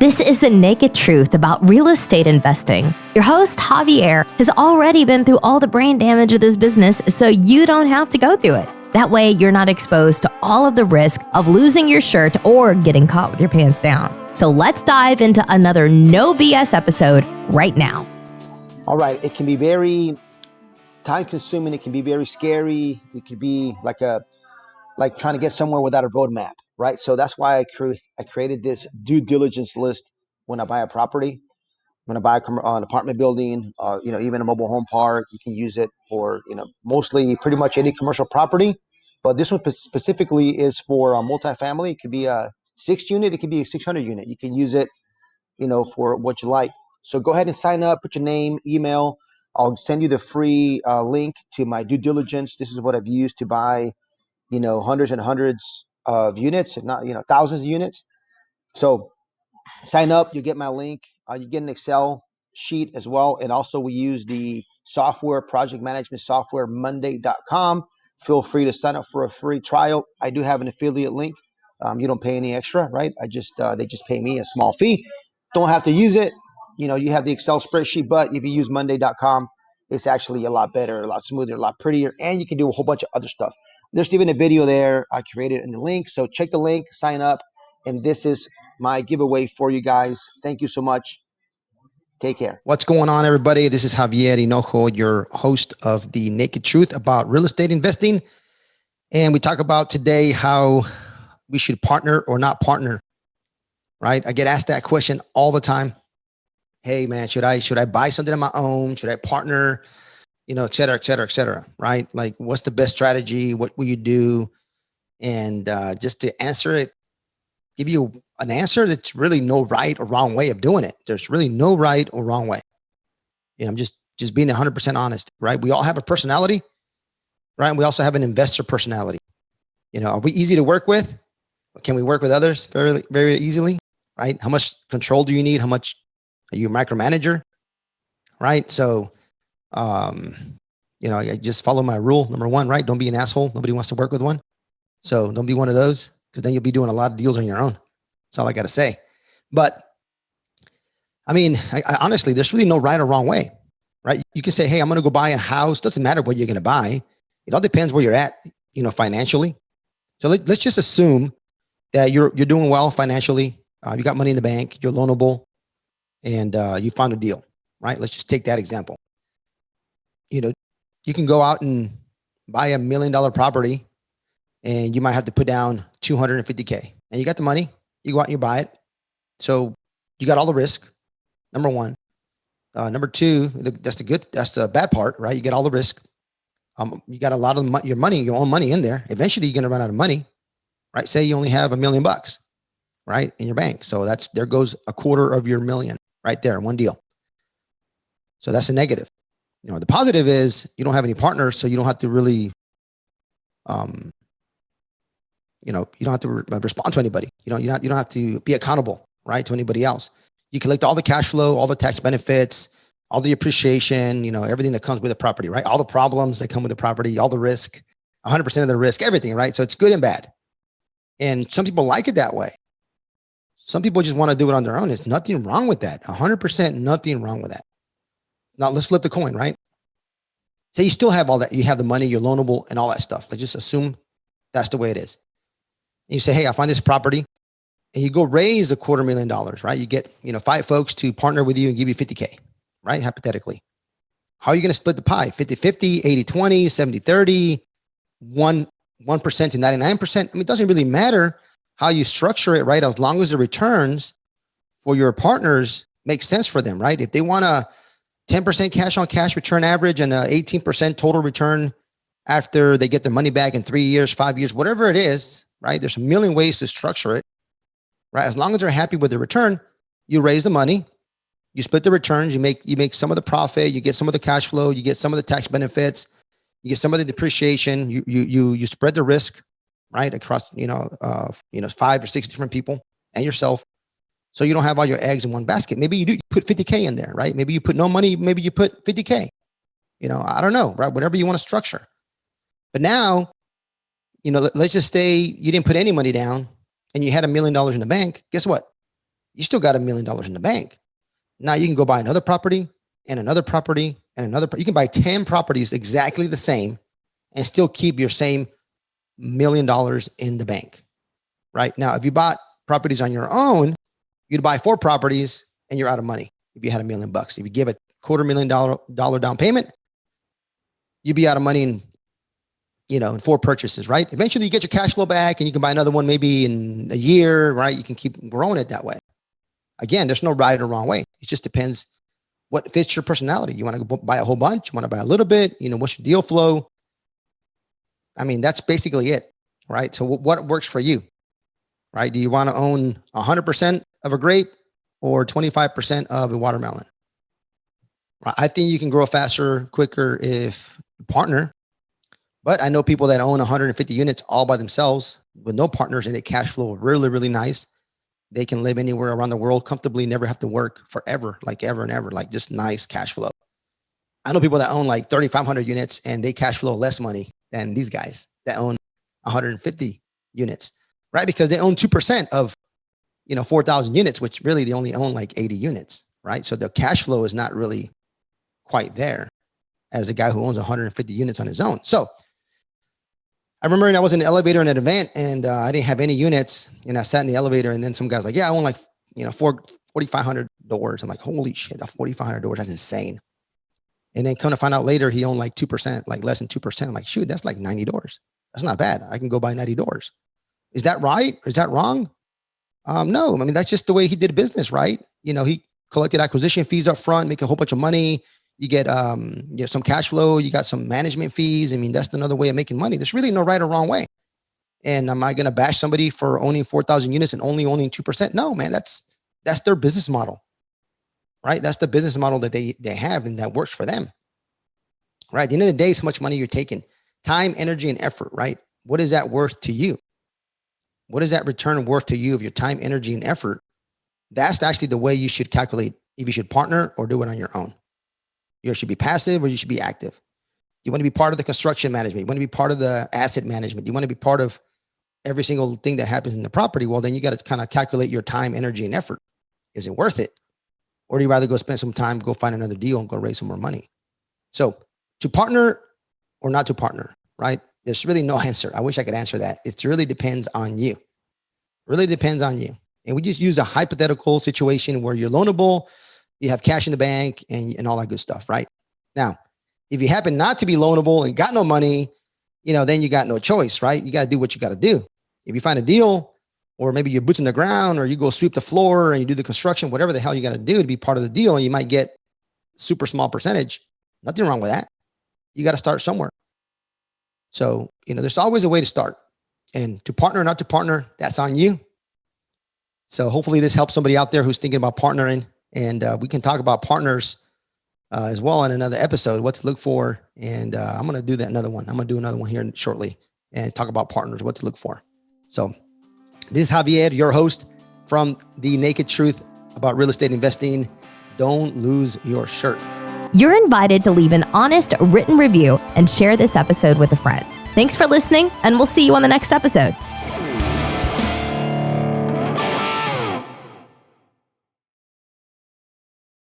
This is the naked truth about real estate investing. Your host, Javier, has already been through all the brain damage of this business, so you don't have to go through it. That way, you're not exposed to all of the risk of losing your shirt or getting caught with your pants down. So let's dive into another no BS episode right now. All right, it can be very time consuming. It can be very scary. It could be like trying to get somewhere without a roadmap, right? So that's why I created this due diligence list when I buy a property, when I buy an apartment building, even a mobile home park. You can use it for, mostly pretty much any commercial property. But this one specifically is for a multifamily. It could be a 6-unit. It could be a 600-unit. You can use it, for what you like. So go ahead and sign up, put your name, email. I'll send you the free link to my due diligence. This is what I've used to buy, hundreds and hundreds of units, if not, thousands of units. So sign up, you get my link. You get an Excel sheet as well. And also we use the software, project management software, monday.com. Feel free to sign up for a free trial. I do have an affiliate link. You don't pay any extra, right? They just pay me a small fee. Don't have to use it. You have the Excel spreadsheet, but if you use monday.com, it's actually a lot better, a lot smoother, a lot prettier, and you can do a whole bunch of other stuff. There's even a video there I created in the link. So check the link, sign up, and this is my giveaway for you guys. Thank you so much. Take care. What's going on, everybody? This is Javier Hinojo, your host of The Naked Truth about real estate investing. And we talk about today how we should partner or not partner, right? I get asked that question all the time. Hey man, should I buy something on my own? Should I partner? Et cetera, et cetera, et cetera, right? Like, what's the best strategy? What will you do? And just to answer it, give you an answer that's really no right or wrong way of doing it. There's really no right or wrong way. I'm just being 100% honest, right? We all have a personality, right? And we also have an investor personality. Are we easy to work with? Can we work with others very, very easily, right? How much control do you need? How much are you a micromanager, right? So, I just follow my rule. Number one, right? Don't be an asshole. Nobody wants to work with one. So don't be one of those, because then you'll be doing a lot of deals on your own. That's all I got to say. But I honestly, there's really no right or wrong way, right? You can say, hey, I'm going to go buy a house. Doesn't matter what you're going to buy. It all depends where you're at, financially. So let's just assume that you're doing well financially. You got money in the bank, you're loanable, and you found a deal, right? Let's just take that example. You can go out and buy $1 million property, and you might have to put down $250K, and you got the money. You go out and you buy it. So you got all the risk. Number one. Number two, that's the bad part, right? You get all the risk. You got a lot of your own money in there. Eventually you're going to run out of money, right? Say you only have $1 million, right? In your bank. So there goes a quarter of your million right there in one deal. So that's a negative. The positive is you don't have any partners, so you don't have to really, you don't have to respond to anybody. You don't have to be accountable, right, to anybody else. You collect all the cash flow, all the tax benefits, all the appreciation, everything that comes with the property, right? All the problems that come with the property, all the risk, 100% of the risk, everything, right? So it's good and bad. And some people like it that way. Some people just want to do it on their own. There's nothing wrong with that. 100% nothing wrong with that. Now let's flip the coin, right? Say you still have all that. You have the money, you're loanable and all that stuff. Let's just assume that's the way it is. And you say, hey, I find this property, and you go raise $250,000, right? You get, 5 folks to partner with you and give you $50K, right? Hypothetically. How are you going to split the pie? 50-50, 80-20, 70-30, 1% to 99%. It doesn't really matter how you structure it, right? As long as the returns for your partners make sense for them, right? If they want a 10% cash on cash return average and a 18% total return after they get their money back in 3 years, 5 years, whatever it is, right? There's a million ways to structure it, right? As long as they're happy with the return, you raise the money, you split the returns, you make some of the profit, you get some of the cash flow, you get some of the tax benefits, you get some of the depreciation, you spread the risk, right? Across, 5 or 6 different people and yourself. So you don't have all your eggs in one basket. Maybe you put 50K in there, right? Maybe you put no money. Maybe you put 50K, I don't know, right? Whatever you want to structure. But now, let's just say you didn't put any money down and you had $1 million in the bank. Guess what? you still got $1 million in the bank. Now you can go buy another property and another property and another. You can buy 10 properties exactly the same and still keep your same $1 million in the bank. Right now, if you bought properties on your own, you'd buy 4 properties and you're out of money. If you had $1 million, if you give a $250,000 down payment, you'd be out of money in 4 purchases, right? Eventually you get your cash flow back and you can buy another one maybe in a year, right? You can keep growing it that way. Again, there's no right or wrong way. It just depends what fits your personality. You want to buy a whole bunch? You want to buy a little bit? What's your deal flow? I mean, that's basically it, right? So what works for you, right? Do you want to own 100% of a grape or 25% of a watermelon? Right? I think you can grow faster, quicker if you partner. But I know people that own 150 units all by themselves with no partners, and they cash flow really, really nice. They can live anywhere around the world comfortably, never have to work forever, like ever and ever, like just nice cash flow. I know people that own like 3,500 units and they cash flow less money than these guys that own 150 units, right? Because they own 2% of, 4,000 units, which really they only own like 80 units, right? So the cash flow is not really quite there as a guy who owns 150 units on his own. So I remember I was in an elevator in an event and I didn't have any units, and I sat in the elevator and then some guy's like, yeah, I own like, 4,500 doors. I'm like, holy shit, that 4,500 doors, that's insane. And then come to find out later, he owned like 2%, like less than 2%. I'm like, shoot, that's like 90 doors. That's not bad. I can go buy 90 doors. Is that right? Is that wrong? No, I mean, that's just the way he did business, right? He collected acquisition fees up front, make a whole bunch of money. You get some cash flow. You got some management fees. I mean, that's another way of making money. There's really no right or wrong way. And am I going to bash somebody for owning 4,000 units and only owning 2%? No, man, that's their business model, right? That's the business model that they have and that works for them, right? At the end of the day, it's how much money you're taking. Time, energy, and effort, right? What is that worth to you? What is that return worth to you of your time, energy, and effort? That's actually the way you should calculate if you should partner or do it on your own. You should be passive or you should be active. You want to be part of the construction management. You want to be part of the asset management. You want to be part of every single thing that happens in the property. Well, then you got to kind of calculate your time, energy, and effort. Is it worth it? Or do you rather go spend some time, go find another deal and go raise some more money? So to partner or not to partner, right? There's really no answer. I wish I could answer that. It really depends on you. Really depends on you. And we just use a hypothetical situation where you're loanable, you have cash in the bank and all that good stuff, right? Now, if you happen not to be loanable and got no money, then you got no choice, right? You got to do what you got to do. If you find a deal, or maybe you're boots in the ground, or you go sweep the floor and you do the construction, whatever the hell you got to do to be part of the deal, and you might get super small percentage. Nothing wrong with that. You got to start somewhere. So, there's always a way to start. And to partner or not to partner, that's on you. So hopefully this helps somebody out there who's thinking about partnering. And we can talk about partners as well in another episode, what to look for. And I'm going to do that another one. I'm going to do another one here shortly and talk about partners, what to look for. So this is Javier, your host from The Naked Truth About Real Estate Investing. Don't lose your shirt. You're invited to leave an honest written review and share this episode with a friend. Thanks for listening, and we'll see you on the next episode.